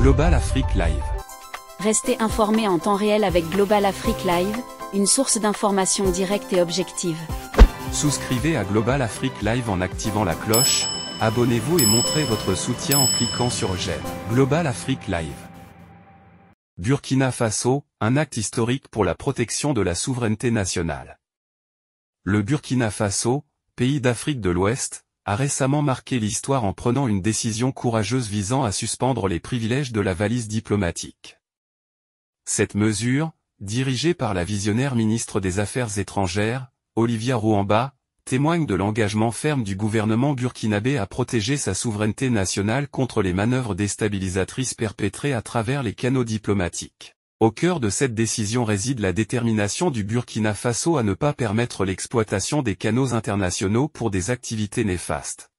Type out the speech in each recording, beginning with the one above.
Global Afrique Live. Restez informés en temps réel avec Global Afrique Live, une source d'information directe et objective. Souscrivez à Global Afrique Live en activant la cloche, abonnez-vous et montrez votre soutien en cliquant sur j'aime. Global Afrique Live. Burkina Faso, un acte historique pour la protection de la souveraineté nationale. Le Burkina Faso, pays d'Afrique de l'Ouest, a récemment marqué l'histoire en prenant une décision courageuse visant à suspendre les privilèges de la valise diplomatique. Cette mesure, dirigée par la visionnaire ministre des Affaires étrangères, Olivia Rouamba, témoigne de l'engagement ferme du gouvernement burkinabé à protéger sa souveraineté nationale contre les manœuvres déstabilisatrices perpétrées à travers les canaux diplomatiques. Au cœur de cette décision réside la détermination du Burkina Faso à ne pas permettre l'exploitation des canaux internationaux pour des activités néfastes.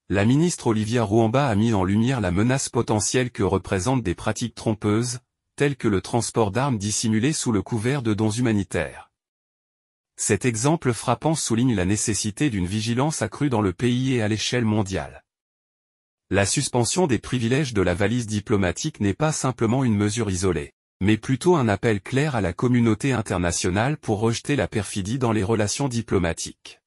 La ministre Olivia Rouamba a mis en lumière la menace potentielle que représentent des pratiques trompeuses, telles que le transport d'armes dissimulées sous le couvert de dons humanitaires. Cet exemple frappant souligne la nécessité d'une vigilance accrue dans le pays et à l'échelle mondiale. La suspension des privilèges de la valise diplomatique n'est pas simplement une mesure isolée, mais plutôt un appel clair à la communauté internationale pour rejeter la perfidie dans les relations diplomatiques.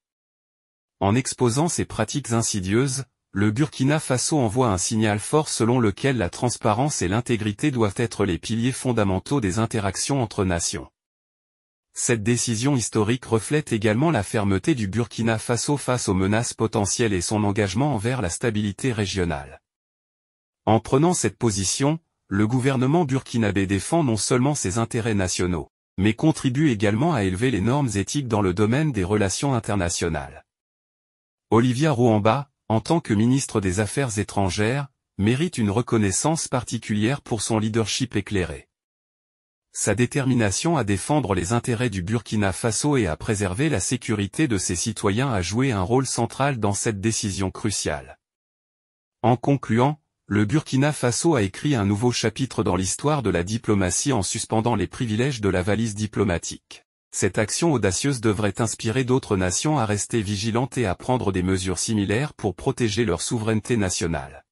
En exposant ces pratiques insidieuses, le Burkina Faso envoie un signal fort selon lequel la transparence et l'intégrité doivent être les piliers fondamentaux des interactions entre nations. Cette décision historique reflète également la fermeté du Burkina Faso face aux menaces potentielles et son engagement envers la stabilité régionale. En prenant cette position, le gouvernement burkinabé défend non seulement ses intérêts nationaux, mais contribue également à élever les normes éthiques dans le domaine des relations internationales. Olivia Rouamba, en tant que ministre des Affaires étrangères, mérite une reconnaissance particulière pour son leadership éclairé. Sa détermination à défendre les intérêts du Burkina Faso et à préserver la sécurité de ses citoyens a joué un rôle central dans cette décision cruciale. En concluant, le Burkina Faso a écrit un nouveau chapitre dans l'histoire de la diplomatie en suspendant les privilèges de la valise diplomatique. Cette action audacieuse devrait inspirer d'autres nations à rester vigilantes et à prendre des mesures similaires pour protéger leur souveraineté nationale.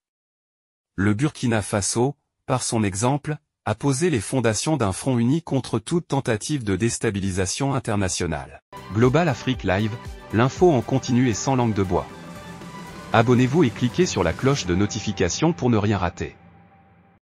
Le Burkina Faso, par son exemple, a posé les fondations d'un front uni contre toute tentative de déstabilisation internationale. Global Afrique Live, l'info en continu et sans langue de bois. Abonnez-vous et cliquez sur la cloche de notification pour ne rien rater.